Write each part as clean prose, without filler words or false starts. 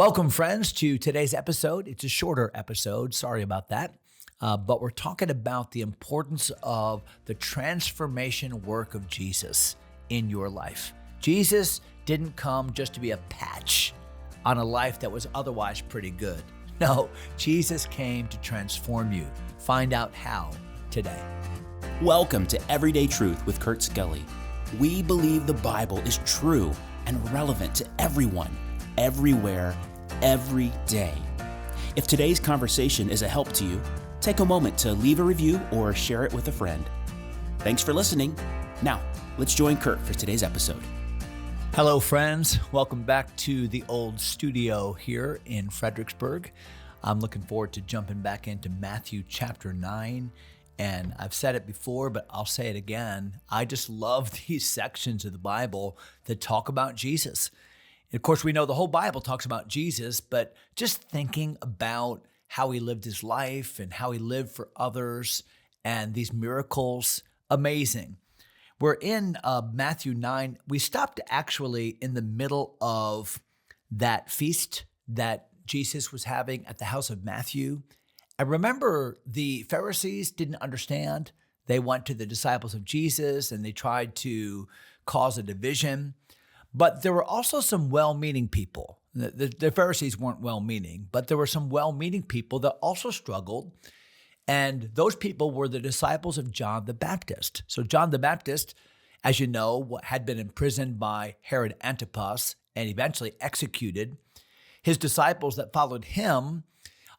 Welcome, friends, to today's episode. It's a shorter episode. Sorry about that. But we're talking about the importance of the transformation work of Jesus in your life. Jesus didn't come just to be a patch on a life that was otherwise pretty good. No, Jesus came to transform you. Find out how today. Welcome to Everyday Truth with Kurt Skelly. We believe the Bible is true and relevant to everyone, everywhere, every day. If today's conversation is a help to you, take a moment to leave a review or share it with a friend. Thanks for listening. Now, let's join Kurt for today's episode. Hello, friends. Welcome back to the old studio here in Fredericksburg. I'm looking forward to jumping back into Matthew chapter 9. And I've said it before, but I'll say it again. I just love these sections of the Bible that talk about Jesus. And of course, we know the whole Bible talks about Jesus, but just thinking about how he lived his life and how he lived for others and these miracles, amazing. We're in Matthew 9. We stopped actually in the middle of that feast that Jesus was having at the house of Matthew. I remember the Pharisees didn't understand. They went to the disciples of Jesus and they tried to cause a division. But there were also some well-meaning people. The Pharisees weren't well-meaning, but there were some well-meaning people that also struggled. And those people were the disciples of John the Baptist. So John the Baptist, as you know, had been imprisoned by Herod Antipas and eventually executed. His disciples that followed him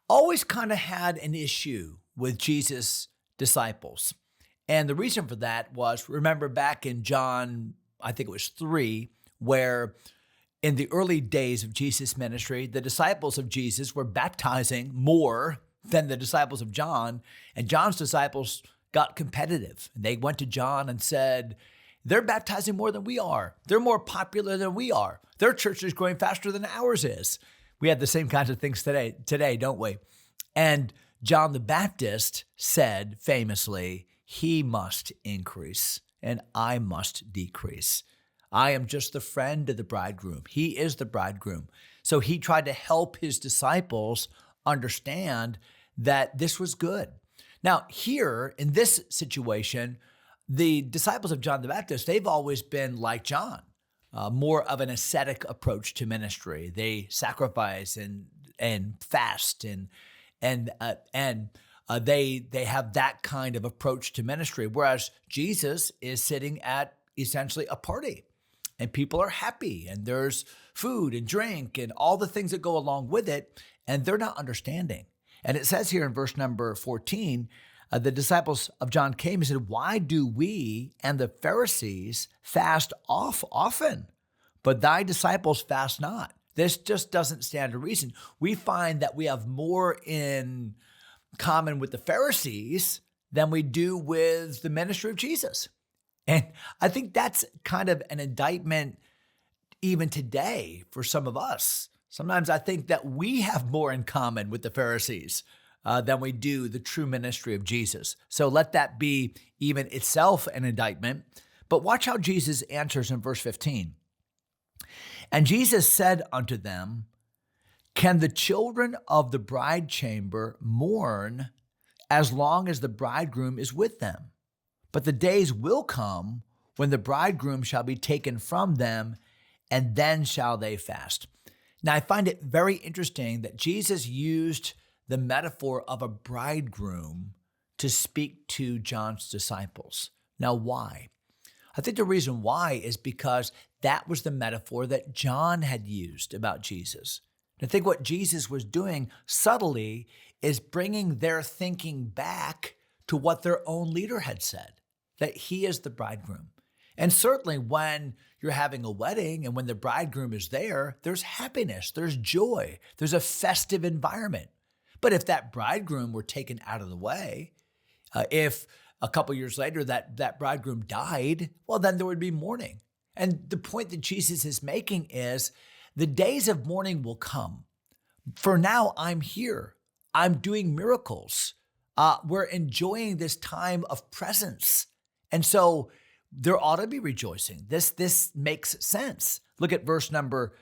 always kind of had an issue with Jesus' disciples. And the reason for that was, remember back in John, I think it was 3, where in the early days of Jesus' ministry, the disciples of Jesus were baptizing more than the disciples of John, and John's disciples got competitive. They went to John and said, they're baptizing more than we are. They're more popular than we are. Their church is growing faster than ours is. We have the same kinds of things today, don't we? And John the Baptist said famously, he must increase and I must decrease. I am just the friend of the bridegroom. He is the bridegroom. So he tried to help his disciples understand that this was good. Now, here in this situation, the disciples of John the Baptist, they've always been like John, more of an ascetic approach to ministry. They sacrifice and fast and they have that kind of approach to ministry. Whereas Jesus is sitting at essentially a party. And people are happy, and there's food and drink and all the things that go along with it, and they're not understanding. And it says here in verse number 14, the disciples of John came and said, why do we and the Pharisees fast often, but thy disciples fast not? This just doesn't stand to reason. We find that we have more in common with the Pharisees than we do with the ministry of Jesus. And I think that's kind of an indictment even today for some of us. Sometimes I think that we have more in common with the Pharisees than we do the true ministry of Jesus. So let that be even itself an indictment. But watch how Jesus answers in verse 15. And Jesus said unto them, can the children of the bride chamber mourn as long as the bridegroom is with them? But the days will come when the bridegroom shall be taken from them, and then shall they fast. Now, I find it very interesting that Jesus used the metaphor of a bridegroom to speak to John's disciples. Now, why? I think the reason why is because that was the metaphor that John had used about Jesus. I think what Jesus was doing subtly is bringing their thinking back to what their own leader had said, that he is the bridegroom. And certainly when you're having a wedding and when the bridegroom is there, there's happiness, there's joy, there's a festive environment. But if that bridegroom were taken out of the way, if a couple years later that bridegroom died, well, then there would be mourning. And the point that Jesus is making is the days of mourning will come. For now, I'm here. I'm doing miracles. We're enjoying this time of presence. And so there ought to be rejoicing. This makes sense. Look at verse number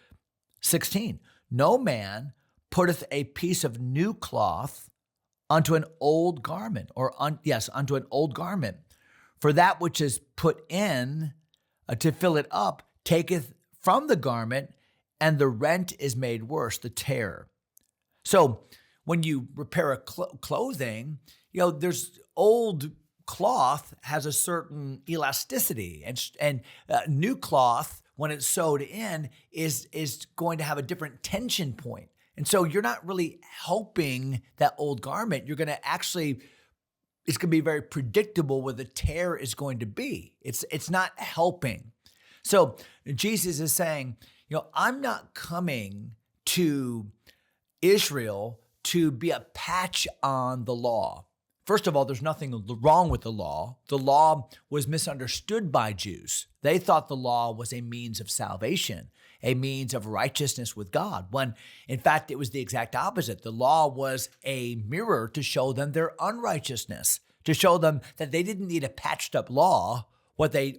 16. No man putteth a piece of new cloth unto an old garment, unto an old garment. For that which is put in to fill it up taketh from the garment, and the rent is made worse, the tear. So when you repair a clothing, there's old cloth has a certain elasticity, and new cloth, when it's sewed in, is going to have a different tension point. And so you're not really helping that old garment. You're going to actually, it's going to be very predictable where the tear is going to be. It's not helping. So Jesus is saying, I'm not coming to Israel to be a patch on the law. First of all, there's nothing wrong with the law. The law was misunderstood by Jews. They thought the law was a means of salvation, a means of righteousness with God, when in fact it was the exact opposite. The law was a mirror to show them their unrighteousness, to show them that they didn't need a patched up law,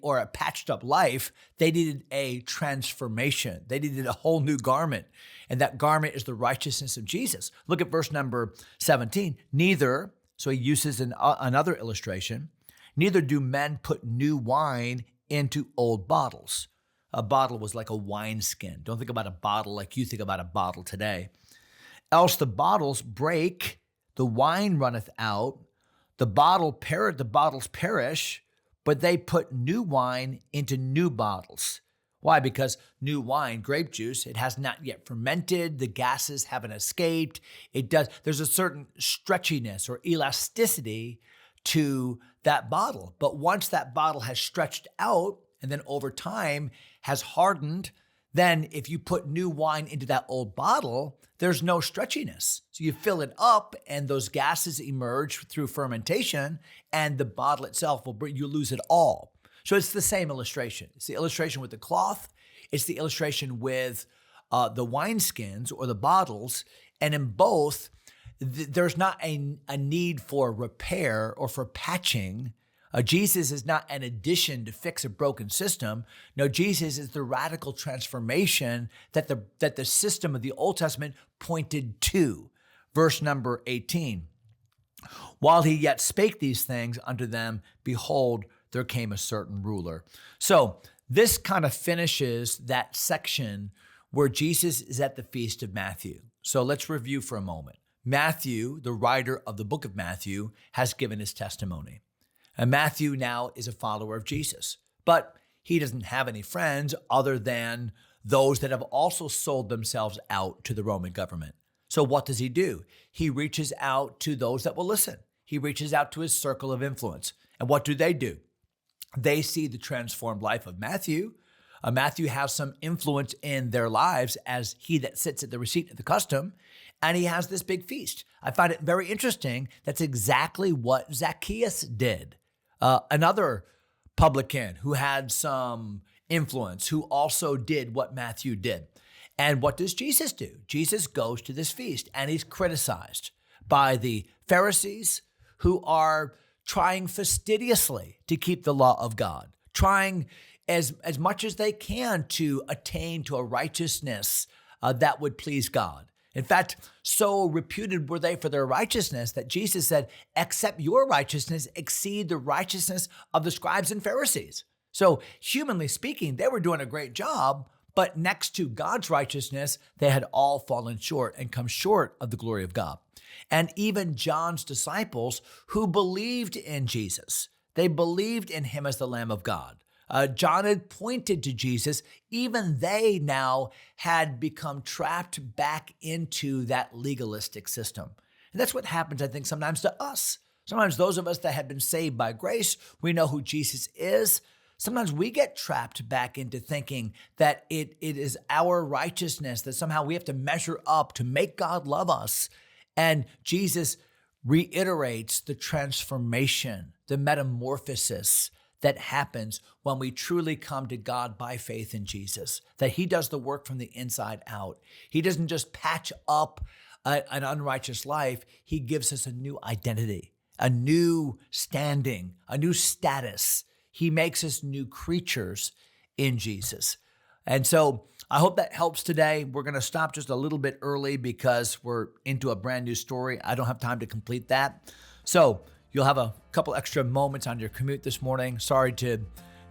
or a patched up life. They needed a transformation. They needed a whole new garment. And that garment is the righteousness of Jesus. Look at verse number 17. Neither, so he uses another illustration, neither do men put new wine into old bottles. A bottle was like a wineskin. Don't think about a bottle like you think about a bottle today. Else the bottles break, the wine runneth out, the bottles perish, but they put new wine into new bottles. Why? Because new wine, grape juice, it has not yet fermented. The gases haven't escaped. There's a certain stretchiness or elasticity to that bottle. But once that bottle has stretched out and then over time has hardened, then if you put new wine into that old bottle, there's no stretchiness. So you fill it up and those gases emerge through fermentation and the bottle itself you lose it all. So it's the same illustration. It's the illustration with the cloth. It's the illustration with the wineskins or the bottles. And in both, there's not a need for repair or for patching. Jesus is not an addition to fix a broken system. No, Jesus is the radical transformation that the system of the Old Testament pointed to. Verse number 18. While he yet spake these things unto them, behold, there came a certain ruler. So this kind of finishes that section where Jesus is at the feast of Matthew. So let's review for a moment. Matthew, the writer of the book of Matthew, has given his testimony. And Matthew now is a follower of Jesus, but he doesn't have any friends other than those that have also sold themselves out to the Roman government. So what does he do? He reaches out to those that will listen. He reaches out to his circle of influence. And what do? They see the transformed life of Matthew. Matthew has some influence in their lives as he that sits at the receipt of the custom, and he has this big feast. I find it very interesting. That's exactly what Zacchaeus did. Another publican who had some influence, who also did what Matthew did. And what does Jesus do? Jesus goes to this feast, and he's criticized by the Pharisees, who are trying fastidiously to keep the law of God, trying as much as they can to attain to a righteousness that would please God. In fact, so reputed were they for their righteousness that Jesus said, except your righteousness exceed the righteousness of the scribes and Pharisees. So humanly speaking, they were doing a great job, but next to God's righteousness, they had all fallen short and come short of the glory of God. And even John's disciples who believed in Jesus, they believed in him as the Lamb of God. John had pointed to Jesus. Even they now had become trapped back into that legalistic system. And that's what happens, I think, sometimes to us. Sometimes those of us that have been saved by grace, we know who Jesus is. Sometimes we get trapped back into thinking that it is our righteousness, that somehow we have to measure up to make God love us. And Jesus reiterates the transformation, the metamorphosis that happens when we truly come to God by faith in Jesus, that he does the work from the inside out. He doesn't just patch up an unrighteous life. He gives us a new identity, a new standing, a new status. He makes us new creatures in Jesus. And so I hope that helps today. We're going to stop just a little bit early because we're into a brand new story. I don't have time to complete that. So you'll have a couple extra moments on your commute this morning. Sorry to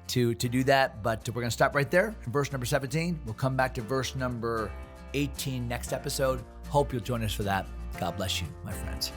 do that, but we're going to stop right there in verse number 17. We'll come back to verse number 18 next episode. Hope you'll join us for that. God bless you, my friends.